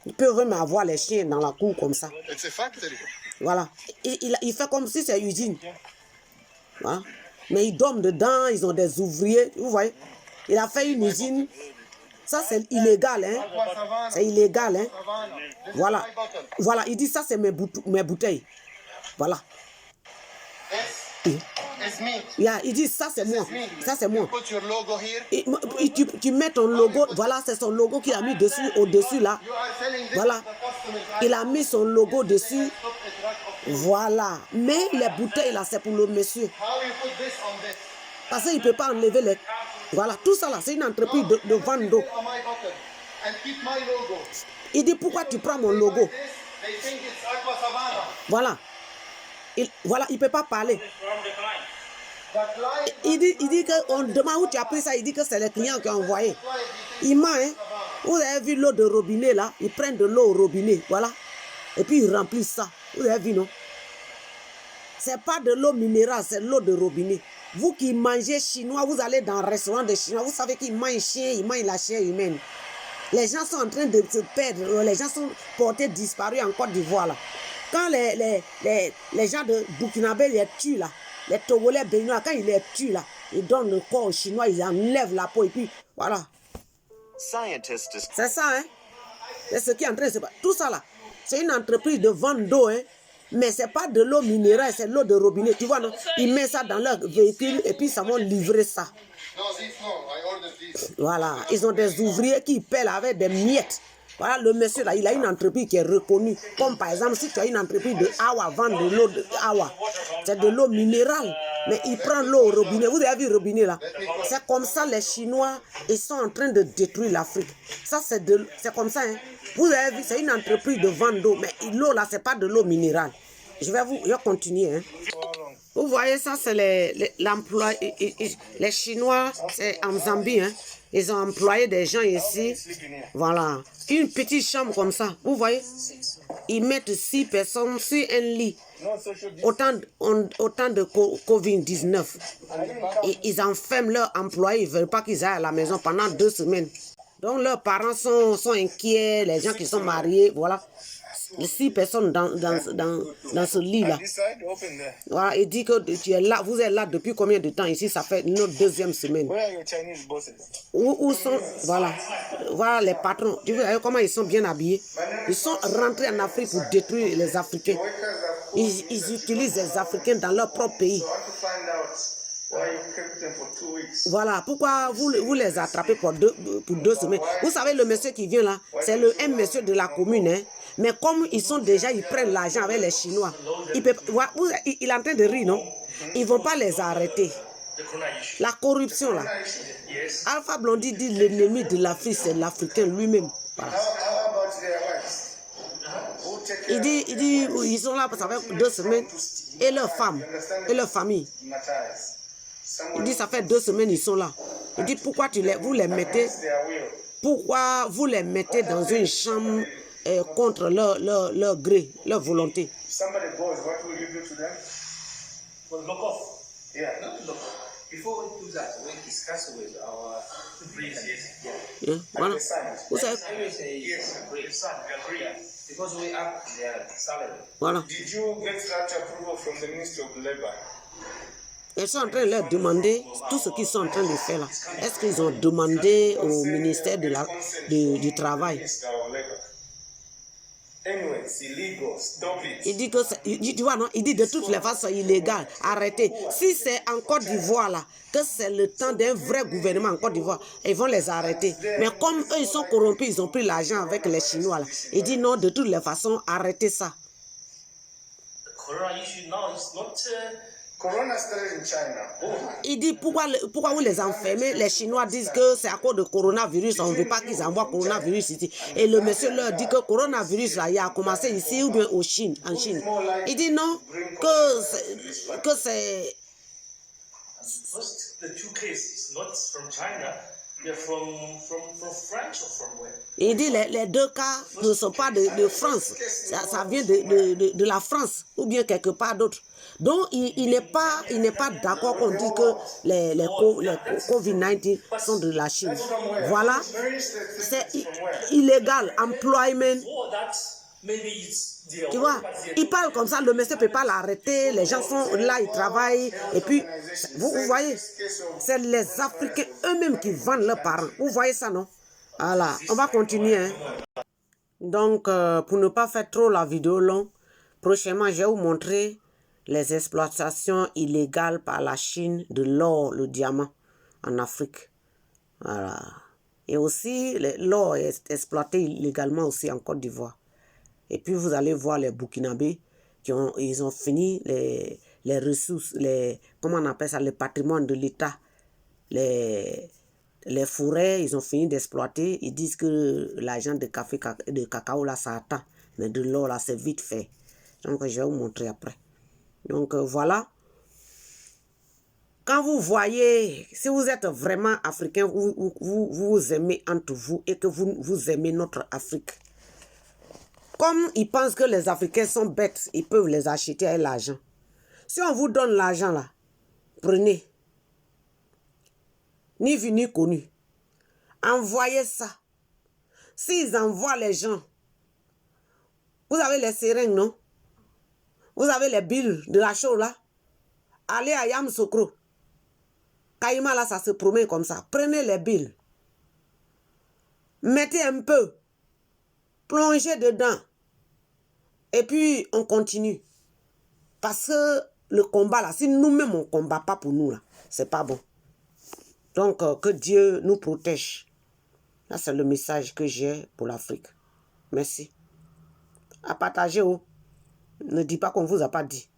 Ils peuvent même avoir les chiens dans la cour comme ça. Voilà. Il fait comme si c'est une usine. Voilà. Mais ils dorment dedans, ils ont des ouvriers, vous voyez. Il a fait une usine. Ça, c'est illégal, hein. C'est illégal, hein. Voilà. Voilà, il dit ça, c'est mes bouteilles. Voilà. Yeah, il dit ça, c'est moi. Ça, c'est moi. Et tu mets ton logo. Voilà, c'est son logo qu'il a mis dessus, au-dessus, là. Voilà. Il a mis son logo dessus. Voilà. Mais les bouteilles, là, c'est pour le monsieur. Parce qu'il ne peut pas enlever les... Voilà, tout ça, là, c'est une entreprise de vente d'eau. Il dit, pourquoi tu prends mon logo? Voilà. Voilà, il ne peut pas parler. Il dit qu'on demande où tu as pris ça. Il dit que c'est les clients qui ont envoyé. Il ment, hein. Vous avez vu l'eau de robinet, là? Ils prennent de l'eau au robinet, voilà. Et puis ils remplissent ça. Vous avez vu, non? C'est pas de l'eau minérale, c'est l'eau de robinet. Vous qui mangez chinois, vous allez dans un restaurant de chinois, vous savez qu'ils mangent chien, ils mangent la chair humaine. Les gens sont en train de se perdre, les gens sont portés disparus en Côte d'Ivoire, là. Quand les gens de Burkinabé les tuent, là, les Togolais béninois, quand ils les tuent, là, ils donnent le corps aux Chinois, ils enlèvent la peau, et puis, voilà. C'est ça, hein. C'est ce qui est en train de se passer. Tout ça, là, c'est une entreprise de vente d'eau, hein. Mais ce n'est pas de l'eau minérale, c'est de l'eau de robinet. Tu vois, non? Ils mettent ça dans leur véhicule et puis ça vont livrer ça. Voilà, ils ont des ouvriers qui pèlent avec des miettes. Voilà, le monsieur là, il a une entreprise qui est reconnue. Comme par exemple, si tu as une entreprise de Awa, vendre de l'eau de Awa, c'est de l'eau minérale. Mais il prend l'eau au robinet. Vous avez vu le robinet là? C'est comme ça les Chinois, ils sont en train de détruire l'Afrique. Ça, c'est comme ça. Hein. Vous avez vu, c'est une entreprise de vente d'eau. Mais l'eau là, c'est pas de l'eau minérale. Je vais continuer. Hein. Vous voyez, ça, c'est l'emploi. Les Chinois, c'est en Zambie. Hein. Ils ont employé des gens ici. Voilà. Une petite chambre comme ça. Vous voyez? Ils mettent 6 personnes sur un lit. Autant de Covid-19. Ils enferment leurs employés. Ils ne veulent pas qu'ils aillent à la maison pendant 2 semaines. Donc leurs parents sont inquiets. Les gens qui sont mariés, voilà. Les 6 personnes dans ce lit-là. Voilà, il dit que tu es là, vous êtes là depuis combien de temps ici? Ça fait notre 2e semaine. Où sont, voilà les patrons. Tu vois comment ils sont bien habillés? Ils sont rentrés en Afrique pour détruire les Africains. Ils utilisent les Africains dans leur propre pays. Voilà, pourquoi vous les attrapez pour 2 semaines? Vous savez, le monsieur qui vient là, c'est un monsieur de la commune. Hein? Mais comme ils prennent l'argent avec les Chinois, il est en train de rire, non? Ils ne vont pas les arrêter. La corruption là. Alpha Blondy dit l'ennemi de l'Afrique, c'est l'Africain lui-même. Voilà. Il dit, ils sont là, ça fait 2 semaines, et leurs femmes, et leur famille. Il dit, ça fait 2 semaines, ils sont là. Il dit pourquoi vous les mettez, pourquoi vous les mettez dans une chambre contre leur gré, leur volonté. Somebody goes, what will you do to them? Well, lock off. Yeah, not lock off. Before we do that, we discuss with our president. Yeah, voilà. Vous savez, Yes, agree. We agree. Because we up their salary. voilà. Did you get that approval from the Ministry of Labor? Ils sont en train de leur demander tout ce qu'ils sont en train de faire là. Est-ce qu'ils ont demandé au ministère du Travail? Anyway, it's illegal. Stop it. Il dit que tu vois non, il dit de toutes les façons illégal. Arrêtez. Si c'est en Côte d'Ivoire là, que c'est le temps d'un vrai gouvernement en Côte d'Ivoire, ils vont les arrêter. Mais comme eux ils sont corrompus, ils ont pris l'argent avec les Chinois là. Il dit non, de toutes les façons, arrêtez ça. The Corona issue now is not. Corona started in China. Il dit pourquoi vous les enfermez? Les Chinois disent que c'est à cause de coronavirus, on ne veut pas qu'ils envoient coronavirus ici. Et le monsieur leur dit que coronavirus là, il a commencé ici ou bien en Chine. Il dit non, que c'est... First, the two cases not from China, they're from France or from where? Il dit les deux cas ne sont pas de France, ça vient de la France ou bien quelque part d'autre. Donc il n'est pas d'accord qu'on dit que les COVID-19 sont de la Chine. Voilà, c'est illégal, employment. Tu vois, il parle comme ça, le monsieur ne peut pas l'arrêter, les gens sont là, ils travaillent. Et puis, vous voyez, c'est les Africains eux-mêmes qui vendent leurs parents. Vous voyez ça, non? Voilà, on va continuer. Hein. Donc, pour ne pas faire trop la vidéo longue, prochainement, je vais vous montrer les exploitations illégales par la Chine de l'or, le diamant, en Afrique. Voilà. Et aussi, l'or est exploité illégalement aussi en Côte d'Ivoire. Et puis, vous allez voir les Burkinabés, ils ont fini les ressources, comment on appelle ça, le patrimoine de l'État, les forêts, ils ont fini d'exploiter. Ils disent que l'argent de cacao, là, ça attend. Mais de l'or, là, c'est vite fait. Donc, je vais vous montrer après. Donc, voilà. Quand vous voyez, si vous êtes vraiment africain, vous aimez entre vous et que vous aimez notre Afrique. Comme ils pensent que les Africains sont bêtes, ils peuvent les acheter avec l'argent. Si on vous donne l'argent là, prenez. Ni vu ni connu. Envoyez ça. S'ils envoient les gens, vous avez les seringues, non? Vous avez les billes de la chaux là. Allez à Yamoussoukro. Caïma là, ça se promène comme ça. Prenez les billes. Mettez un peu. Plongez dedans. Et puis, on continue. Parce que le combat, là, si nous-mêmes, on ne combat pas pour nous, là, c'est pas bon. Donc, que Dieu nous protège. Là, c'est le message que j'ai pour l'Afrique. Merci. À partager, oh. Ne dis pas qu'on ne vous a pas dit.